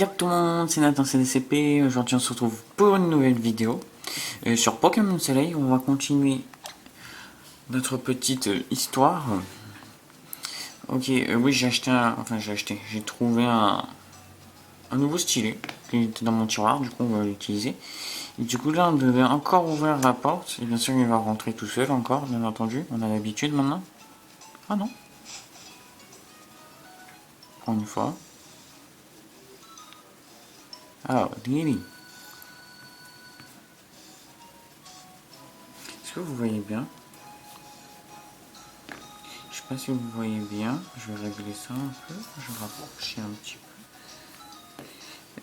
Y'a tout le monde, c'est Nathan CDCP. Aujourd'hui, on se retrouve pour une nouvelle vidéo sur Pokémon Soleil. On va continuer notre petite histoire. Ok, oui, j'ai trouvé un nouveau stylet qui était dans mon tiroir. Du coup, on va l'utiliser. Et du coup, là, on devait encore ouvrir la porte. Et bien sûr, il va rentrer tout seul encore, bien entendu. On a l'habitude maintenant. Ah non, pour une fois. Ah, Lily. Est-ce que vous voyez bien? Je sais pas si vous voyez bien, je vais régler ça un peu, je vais rapprocher un petit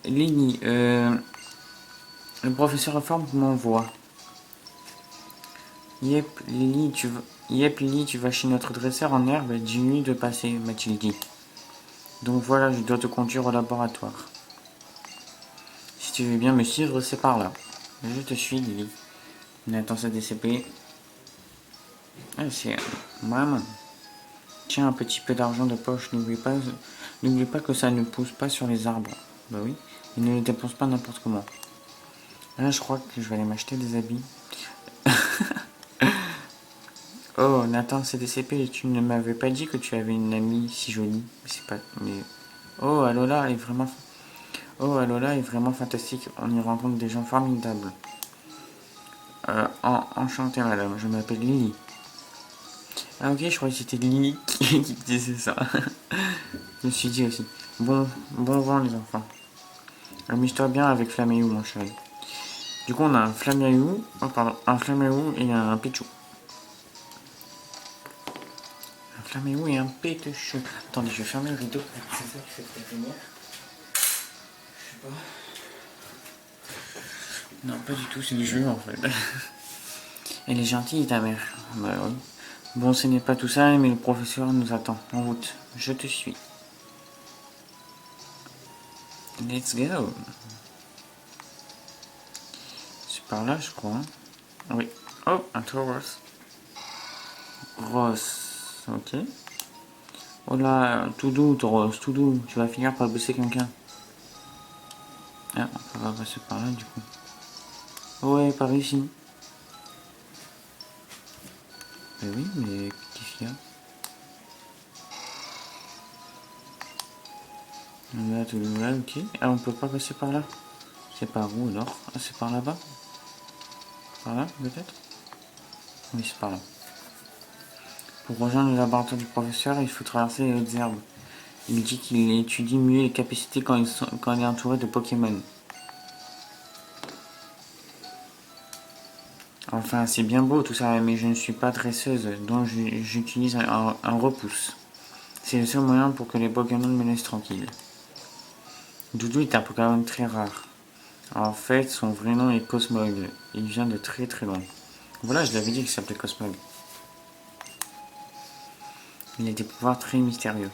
peu. Lily, le professeur Reforme m'envoie. Yep, Lily, tu vas chez notre dresseur en herbe, dis-lui de passer, m'a-t-il dit. Donc voilà, je dois te conduire au laboratoire. Si tu veux bien me suivre, c'est par là. Je te suis, Lily. Nathan CDCP. Ah, c'est maman. Tiens, un petit peu d'argent de poche, n'oublie pas que ça ne pousse pas sur les arbres. Bah oui, et ne les dépense pas n'importe comment. Là, je crois que je vais aller m'acheter des habits. Oh, Nathan, c'est CDCP, tu ne m'avais pas dit que tu avais une amie si jolie. C'est pas. Mais. Oh, Alola est vraiment. Oh, Alola est vraiment fantastique. On y rencontre des gens formidables. Enchanté, madame. Je m'appelle Lily. Ah, ok, je croyais que c'était Lily qui disait ça. Je me suis dit aussi. Bon vent, les enfants. Amuse-toi bien avec Flaméou, mon chéri. Du coup, on a un Flaméou. Oh, pardon. Un Flaméou et un Pichou. Un Flaméou et un Pétechou. Attendez, je vais fermer le rideau. C'est ça qui fait cette lumière. Je sais pas. Non, pas du tout, c'est le jeu en fait. Elle est gentille, ta mère. Bah oui. Bon, ce n'est pas tout ça, mais le professeur nous attend. En route. Je te suis. Let's go. C'est par là, je crois. Hein. Oui. Oh, un Tauros. Ross. Ok. Oh là, tout doux, Tauros, tout doux. Tu vas finir par bosser quelqu'un. Ah, on va passer par là, du coup. Ouais, par ici. Mais oui, mais qu'est-ce qu'il y a? Là, tout là, ok. Ah, on peut pas passer par là. C'est par où alors? Ah, c'est par là-bas? Par là, peut-être? Oui, c'est par là. Pour rejoindre le laboratoire du professeur, il faut traverser les hautes herbes. Il dit qu'il étudie mieux les capacités quand il est entouré de Pokémon. Enfin, c'est bien beau tout ça, mais je ne suis pas dresseuse, donc j'utilise un repousse. C'est le seul moyen pour que les Pokémon me laissent tranquille. Doudou est un Pokémon très rare. En fait, son vrai nom est Cosmog. Il vient de très très loin. Voilà, je l'avais dit qu'il s'appelait Cosmog. Il a des pouvoirs très mystérieux.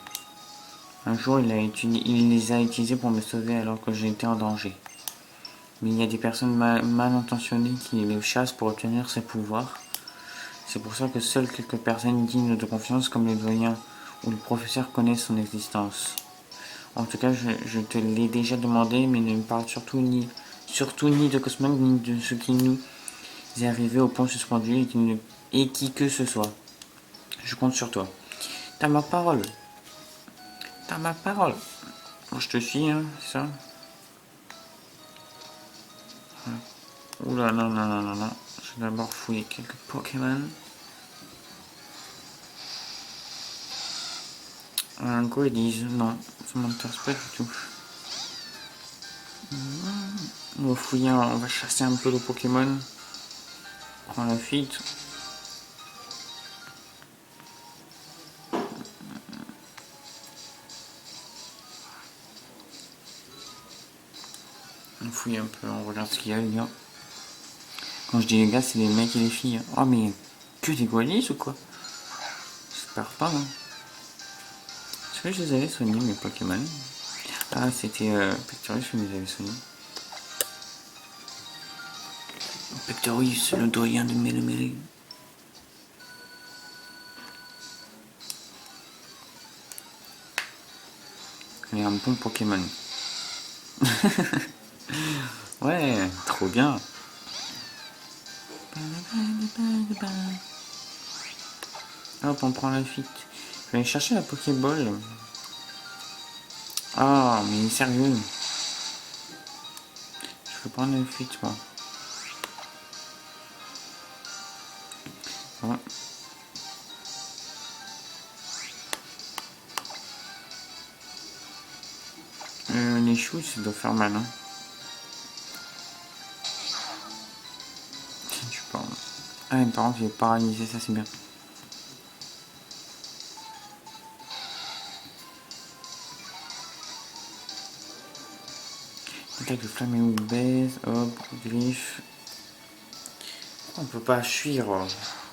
Un jour, il les a utilisés pour me sauver alors que j'étais en danger. Mais il y a des personnes mal intentionnées qui le chassent pour obtenir ses pouvoirs. C'est pour ça que seules quelques personnes dignes de confiance comme les doyens ou le professeur connaissent son existence. En tout cas, je te l'ai déjà demandé, mais ne me parle surtout ni de Cosmog ni de ce qui nous est arrivé au pont suspendu et qui que ce soit. Je compte sur toi. T'as ma parole. T'as ma parole. Bon, je te suis, hein, c'est ça. Oula, non, non, non, non, non. Je vais d'abord fouiller quelques Pokémon. Un Goodies, non, ça m'intéresse pas du tout. On va fouiller, on va chasser un peu de Pokémon. Prends la fuite. On fouille un peu, on regarde ce qu'il y a, les gars. Quand je dis les gars, c'est les mecs et les filles. Oh, mais que des Goalies ou quoi? J'espère pas, hein. Est-ce que je les avais soignés, mes Pokémon? Ah, c'était Pectorus, je les avais soignés. Pectorus, le doyen de Mélémélé. Il est un bon Pokémon. Ouais, trop bien. Hop, on prend la fuite. Je vais aller chercher la Pokéball. Ah, mais sérieux. Je vais prendre la fuite, moi. Ouais. Les choux, ça doit faire mal, hein. Je sais pas. Ah, mais par contre, il est paralysé, ça c'est bien. Attaque de flamme et ou baise, hop, griffe. On peut pas fuir.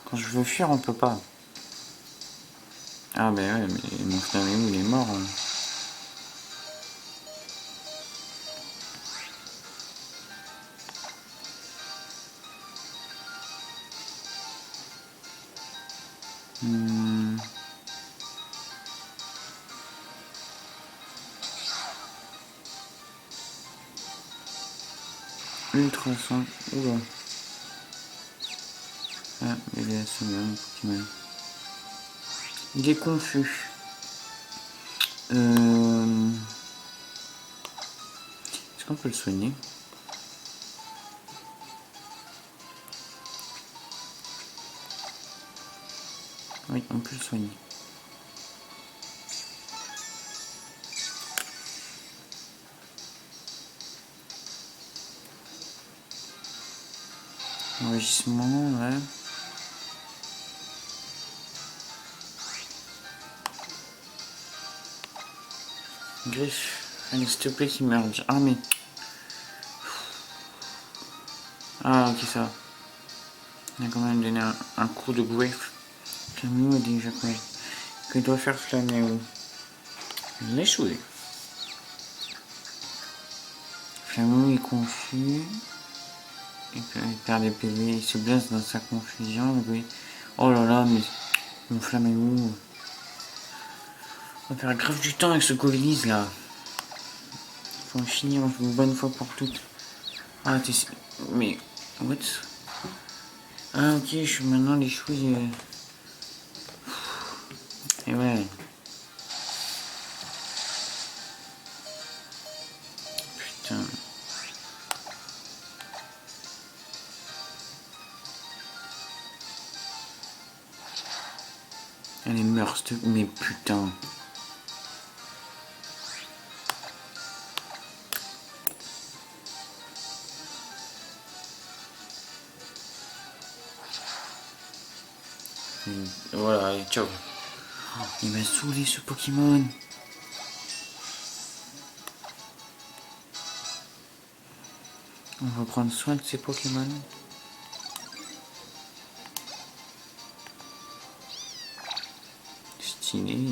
Quand je veux fuir, on peut pas. Ah, ben ouais, mais mon flamme il est mort. Hein. Ultrason. Oula. Ah, il est assez bien, Pokémon. Il est confus. Est-ce qu'on peut le soigner? Oui, on peut le soigner. Enrichissement, ouais. Griffe. Allez, s'il te plaît, qu'il meurt. Ah, mais. Ah, ok, ça va. On a quand même donné un coup de griffe. Flaméo a déjà quoi? Que doit faire Flaméo? L'échouer. Flaméo est confus. Il perd des PV. Il se blesse dans sa confusion. Oui. Oh là là, mais. Mon Flaméo. On va faire grave du temps avec ce Golenis là. Faut en finir une bonne fois pour toutes. Ah, t'es. Mais. What? Ah, ok, je suis maintenant les chouilles. Et ouais. Putain. Elle est meurtre. Mais putain. Voilà, allez, ciao. Oh, il m'a saoulé ce Pokémon. On va prendre soin de ces Pokémon. Stylé.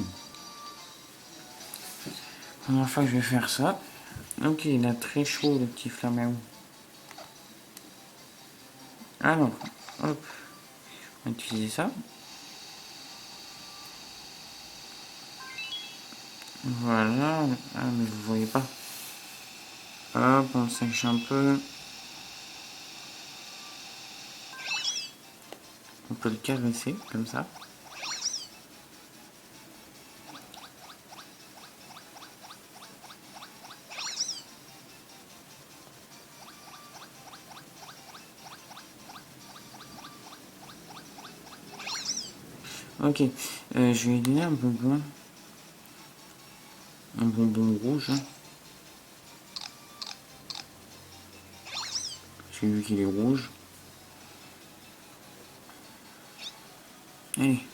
Première fois que je vais faire ça. Ok, il a très chaud le petit Flaméo. Alors, hop. On va utiliser ça. Voilà. Ah, mais vous voyez pas. Hop, on sèche un peu. On peut le caresser, comme ça. Ok, je vais lui donner un bonbon. Un bonbon rouge. Hein. J'ai vu qu'il est rouge. Allez.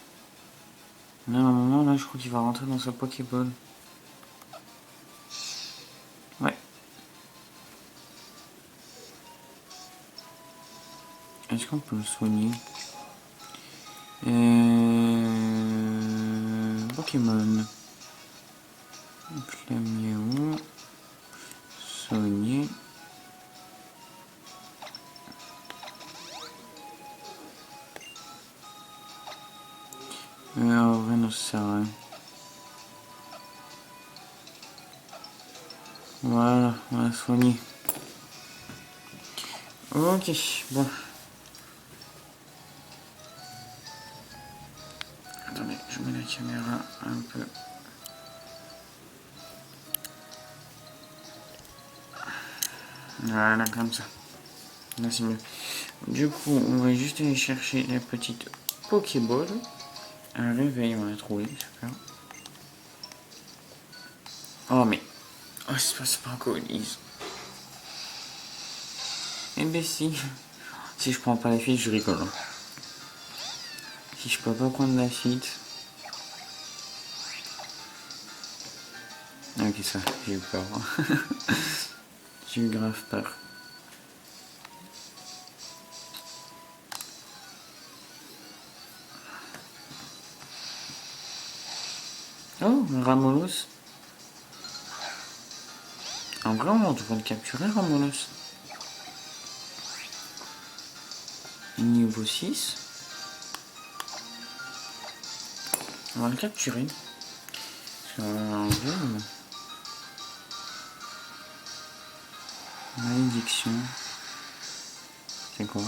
Là, à un moment, là, je crois qu'il va rentrer dans sa Pokéball. Ouais. Est-ce qu'on peut le soigner? Pokémon. Flaméo. Soigner. En vrai, non, ça sert à rien. Voilà, on va soigner. Ok, bon. Attendez, je mets la caméra un peu. Voilà, comme ça. Là, c'est mieux. Du coup, on va juste aller chercher la petite Pokéball. Un réveil, on l'a trouvé, super. Oh, mais. Oh, c'est pas encore une lise. Eh ben, si. Si je prends pas la fuite, je rigole. Si je peux pas prendre la fuite. Ok, ça, j'ai eu peur. J'ai eu grave peur. Oh, Ramolos. En vrai, on devrait le capturer, Ramolos. Niveau 6. On va le capturer. En vrai, malédiction. C'est quoi?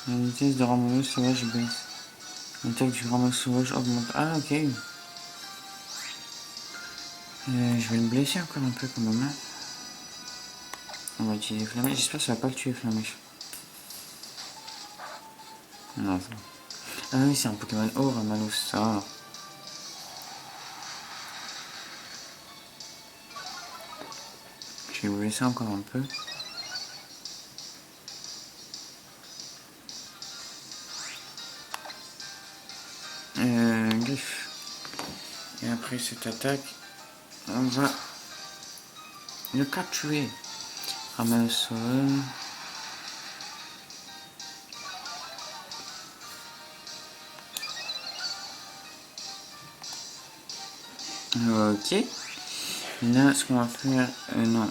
La vitesse de Ramolos sauvage baisse. L'attaque du Ramolos sauvage augmente. Ah, ok. Je vais le blesser encore un peu quand même. On va utiliser Flamèche. J'espère que ça va pas le tuer, Flamèche. Non, ça va. Ah oui, c'est un Pokémon Or, Ramolos, ça. Je vais vous laisser encore un peu. Griffe. Et après cette attaque, on va le capturer. Ramène le sol. Ok. Là, ce qu'on va faire, non.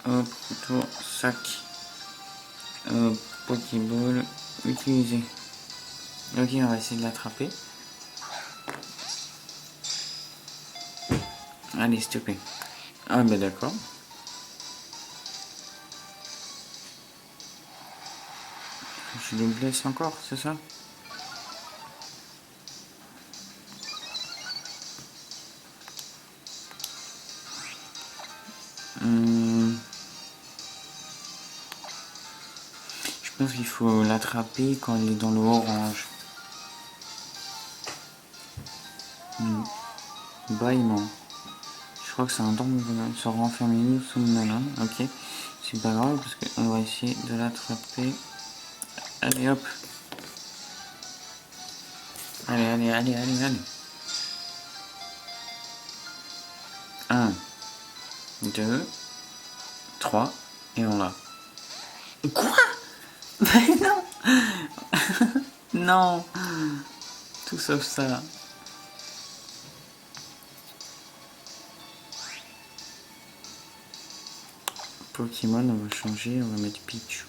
Hop, retour, sac. Pokéball, utiliser. Ok, on va essayer de l'attraper. Allez, s'il te plaît. Ah, ben d'accord. Je le blesse encore, c'est ça? Je pense qu'il faut l'attraper quand il est dans le orange. Bâillement. Je crois que c'est un temps où se renfermer nous sous le malin. Ok. C'est pas grave parce qu'on va essayer de l'attraper. Allez hop. Allez, allez, allez, allez, allez. 1, 2, 3, et on l'a. Quoi? Mais non. Non. Tout sauf ça. Pokémon, on va changer, on va mettre Pichu.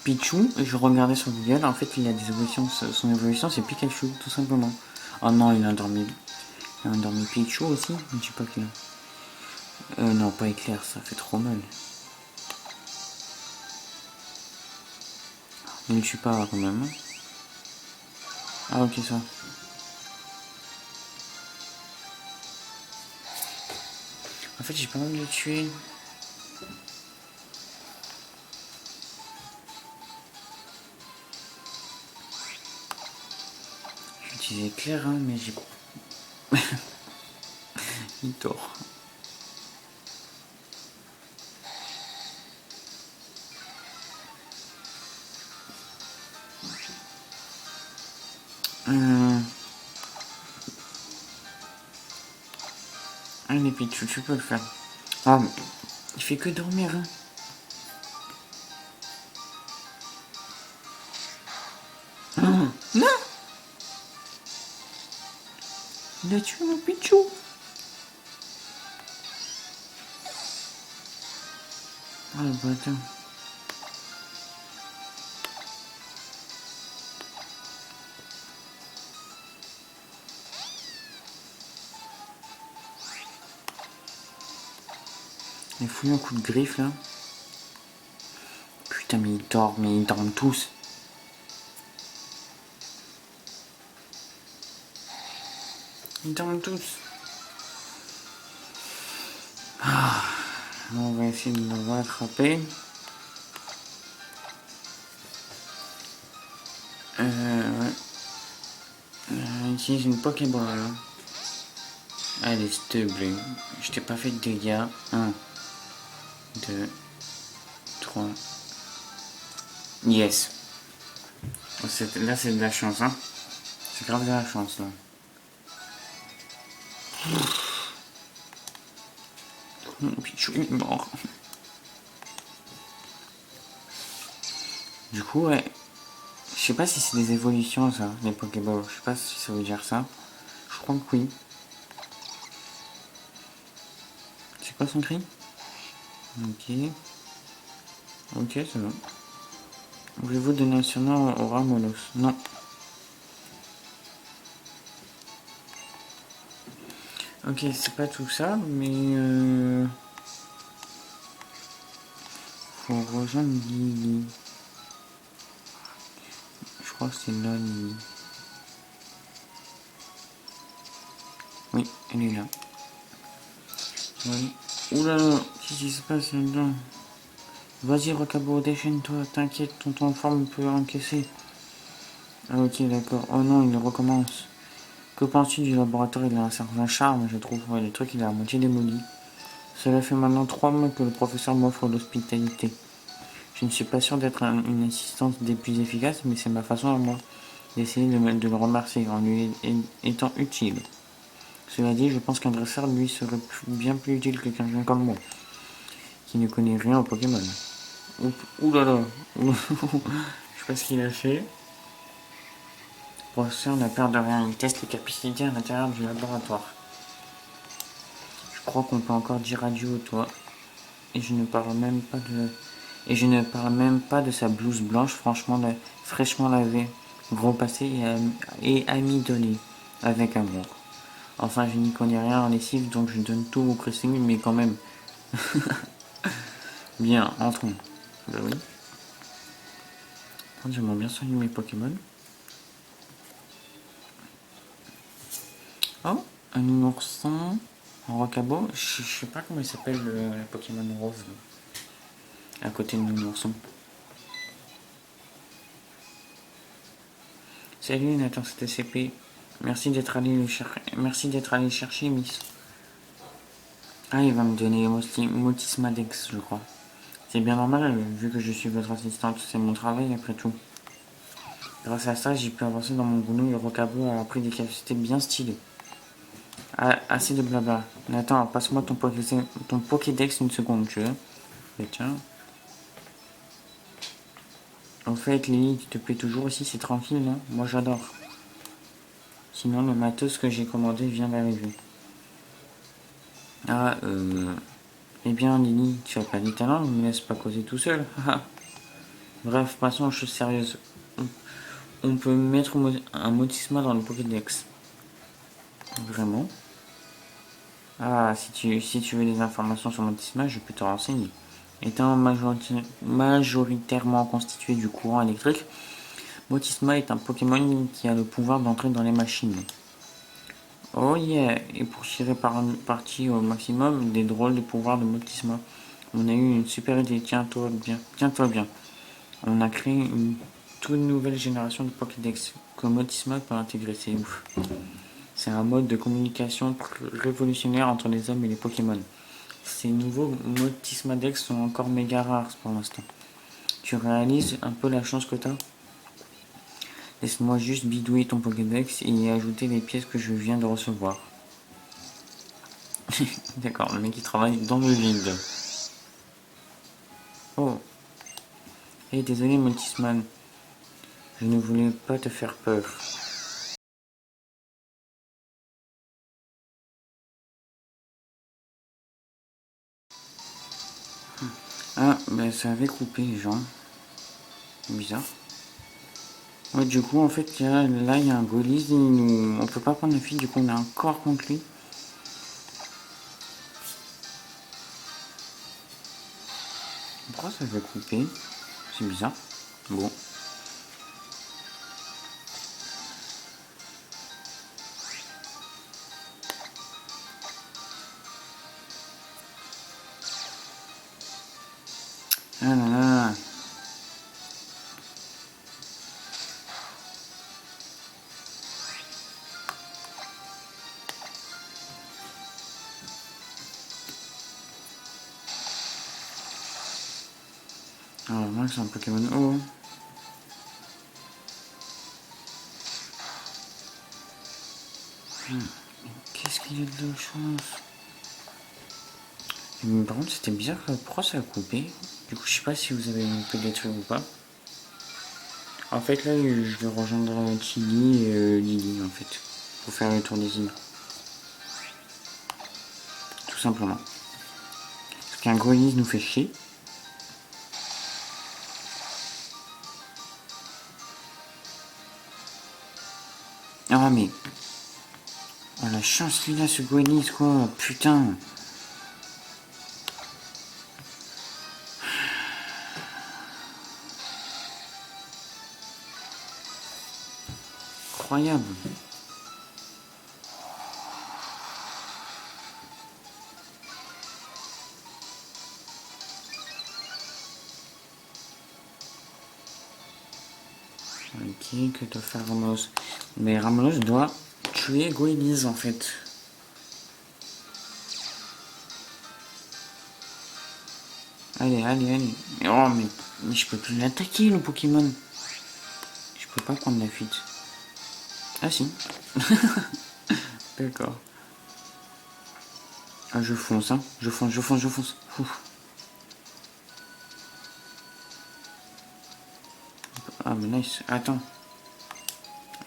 Pichu, je regardais sur Google, en fait il a des évolutions, son évolution c'est Pikachu, tout simplement. Oh non, il a endormi. Il a endormi Pichu aussi, je sais pas clair. Non, pas éclair, ça fait trop mal. Il ne tue pas quand même. Ah ok ça. En fait j'ai pas envie de le tuer. Je vais utiliser éclair hein, mais j'ai... il dort. Allez Pichu, tu peux le faire. Ah, mais il fait que dormir hein. Oh, non. Il a tué mon Pichu. Oh le bâtard. Il fout un coup de griffe là. Putain, mais ils dorment tous. Ils dorment tous. On va essayer de le rattraper. Ouais. Utilise une Pokéball. Allez, s'il te plaît. Je t'ai pas fait de dégâts. 1, 2, 3. Yes. Là, c'est de la chance, hein. C'est grave de la chance, là. Mon Pichou est mort. Du coup, ouais. Je sais pas si c'est des évolutions, ça, les Pokéballs. Je sais pas si ça veut dire ça. Je crois que oui. C'est quoi son cri? Ok. Ok, c'est bon. Voulez-vous donner un surnom au Ramolos? Non. Ok, c'est pas tout ça, mais faut rejoindre Lily. Je crois que c'est là, Lily. Oui, elle est là. Oui. Oulala, qu'est-ce qui se passe là-dedans? Vas-y, Rocabo, déchaîne-toi, t'inquiète, ton forme peut encaisser. Ah ok, d'accord. Oh non, il recommence. Que penses-tu du laboratoire? Il a un certain charme, je trouve. Ouais, le truc, il est à moitié démoli. Cela fait maintenant 3 mois que le professeur m'offre l'hospitalité. Je ne suis pas sûr d'être une assistante des plus efficaces, mais c'est ma façon à moi d'essayer de le remercier en lui étant utile. Cela dit, je pense qu'un dresseur, lui, serait bien plus utile que quelqu'un comme moi, qui ne connaît rien au Pokémon. Ouh là là. Je sais pas ce qu'il a fait. Le professeur n'a peur de rien, il teste les capacités à l'intérieur du laboratoire. Je crois qu'on peut encore dire adieu au toit. Et je ne parle même pas de... Et je ne parle même pas de sa blouse blanche fraîchement lavée, repassée et amidonnée, avec amour. Enfin, je n'y connais rien en lessive, donc je donne tout au pressing, mais quand même. Bien, entrons. Bah oui. J'aimerais bien soigner mes Pokémon. Oh, un ourson. Un Rocabo. Je sais pas comment il s'appelle le Pokémon rose. À côté de mon ourson. Salut Nathan, c'était CP. Merci d'être allé le chercher, Miss. Ah, il va me donner Motismadex, je crois. C'est bien normal, vu que je suis votre assistante, c'est mon travail après tout. Grâce à ça, j'ai pu avancer dans mon boulot et Rocabo a appris des capacités bien stylées. Ah, assez de blabla. Nathan, passe-moi ton Pokédex une seconde, tu veux? Et tiens. En fait, Lily, tu te plais toujours ici, c'est tranquille, non? Moi, j'adore. Sinon, le matos que j'ai commandé vient d'arriver. Ah, Eh bien, Lily, tu as pas dit talent, ne me laisse pas causer tout seul. Bref, passons aux choses sérieuses. On peut mettre un Motisma dans le Pokédex. Vraiment? Ah, si tu veux des informations sur Motisma, je peux te renseigner. Étant majoritairement constitué du courant électrique, Motisma est un Pokémon qui a le pouvoir d'entrer dans les machines. Oh yeah! Et pour tirer parti au maximum des drôles de pouvoirs de Motisma, on a eu une super idée. Tiens-toi bien. Tiens-toi bien. On a créé une toute nouvelle génération de Pokédex que Motisma peut intégrer. C'est ouf. C'est un mode de communication révolutionnaire entre les hommes et les Pokémon. Ces nouveaux Motismadex sont encore méga rares pour l'instant. Tu réalises un peu la chance que t'as? Laisse-moi juste bidouiller ton Pokédex et y ajouter les pièces que je viens de recevoir. D'accord, le mec il travaille dans le vide. Oh, hey, désolé Motisman, je ne voulais pas te faire peur. Ah, ben ça avait coupé les gens. Bizarre. Ouais, du coup, en fait, là, il y a un Golis, on peut pas prendre la fuite, du coup, on est encore contre lui. Pourquoi ça veut couper? C'est bizarre. Bon. Ah là là. Alors moi c'est un Pokémon haut. Qu'est-ce qu'il y a de chance? Par contre c'était bizarre, pourquoi ça a coupé? Du coup je sais pas si vous avez un peu des trucs ou pas. En fait là je vais rejoindre Tilly et Lily en fait. Pour faire le tour des îles. Tout simplement. Parce qu'un Growlithe nous fait chier. Ah mais... Oh la chance qu'il a ce Growlithe quoi, putain. Incroyable. Ok, que doit faire Ramos? Mais Ramos doit tuer Growlithe en fait. Allez, allez, allez. Oh mais je peux plus l'attaquer le Pokémon. Je peux pas prendre la fuite. Ah si. D'accord. Ah je fonce hein. Je fonce, je fonce, je fonce. Ouf. Ah mais nice. Attends.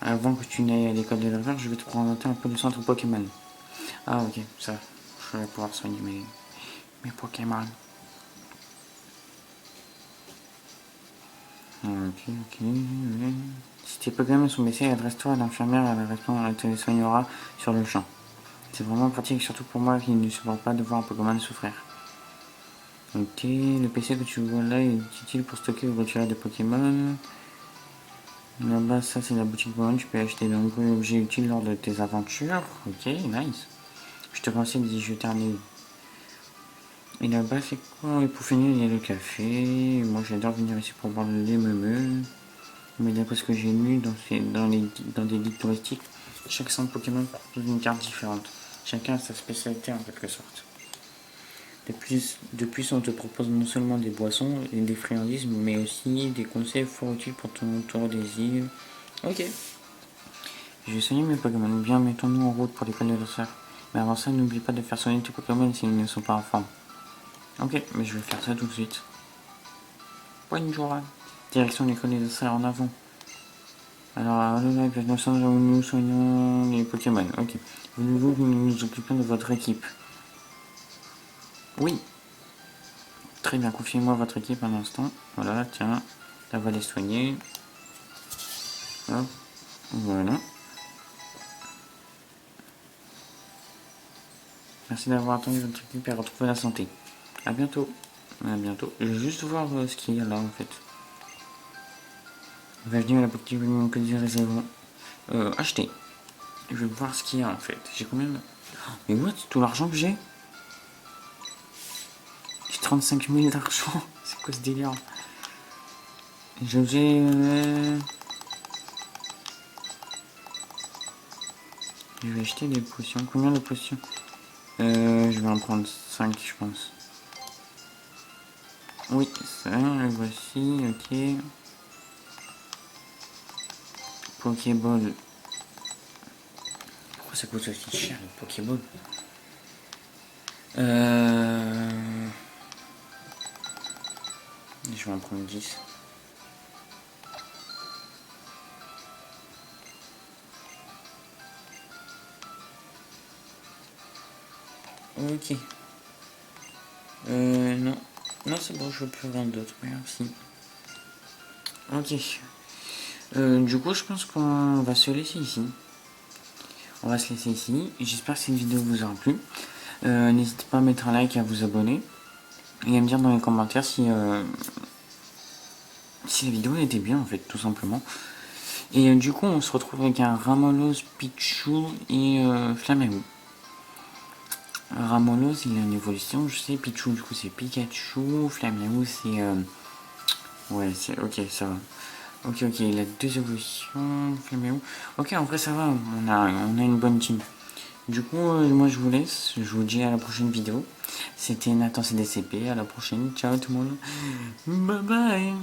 Avant que tu n'ailles à l'école de l'éleveur, je vais te présenter un peu le centre Pokémon. Ah ok, ça. Je vais pouvoir soigner mes Pokémon. Ok, ok. Si tes Pokémon sont blessés, adresse-toi à l'infirmière, elle te les soignera sur le champ. C'est vraiment pratique, surtout pour moi qui ne supporte pas de voir un Pokémon souffrir. Ok, le PC que tu vois là est utile pour stocker ou retirer des Pokémon. Là-bas, ça c'est la boutique Pokémon, tu peux acheter de nombreux objets utiles lors de tes aventures. Ok, nice. Je te conseille d'y jeter un œil. Et là-bas, c'est quoi? Et pour finir, il y a le café. Moi, j'adore venir ici pour boire le lait meumeux. Mais d'après ce que j'ai lu dans des guides touristiques, chaque centre Pokémon propose une carte différente. Chacun a sa spécialité en quelque sorte. De plus, on te propose non seulement des boissons et des friandises, mais aussi des conseils fort utiles pour ton tour des îles. Ok. Je vais soigner mes Pokémon. Bien, mettons-nous en route pour l'école de l'Océan. Mais avant ça, n'oublie pas de faire soigner tes Pokémon s'ils ne sont pas en forme. Ok, mais je vais faire ça tout de suite. Bonjour. Direction l'école des Océans en avant. Alors, là, nous soignons les Pokémon. Ok. Voulez-vous que nous nous occupions de votre équipe? Oui. Très bien, confiez-moi votre équipe un instant. Voilà, tiens. Là, va les soigner. Hop. Voilà. Merci d'avoir attendu votre équipe et retrouver la santé. A bientôt. À bientôt. Je vais juste voir ce qu'il y a là en fait. Bienvenue à la boutique que du réservoir. Acheter. Je vais voir ce qu'il y a en fait. J'ai combien de... Mais what? Tout l'argent que j'ai? J'ai 35 000 d'argent. C'est quoi ce délire? J'ai... Je vais acheter des potions. Combien de potions? Je vais en prendre 5 je pense. Oui, ça, le voici, ok. Pokéball. Pourquoi ça coûte aussi cher le Pokéball? Je vais en prendre 10. Ok. Non. Non, c'est bon, je veux plus vendre d'autres. Merci. Ok. Du coup, je pense qu'on va se laisser ici. On va se laisser ici. J'espère que cette vidéo vous aura plu. N'hésitez pas à mettre un like et à vous abonner. et à me dire dans les commentaires si la vidéo était bien en fait, tout simplement. Et du coup, on se retrouve avec un Ramolos, Pichu et Flaméo. Ramolos, il a une évolution, je sais. Pichu, du coup, c'est Pikachu. Flaméo, c'est... ouais, c'est... Ok, ça va. Ok, il a deux évolutions. Flaméo. Ok, en vrai, ça va. On a une bonne team. Du coup, moi, je vous laisse. Je vous dis à la prochaine vidéo. C'était Nathan CDCP. À la prochaine. Ciao, tout le monde. Bye bye.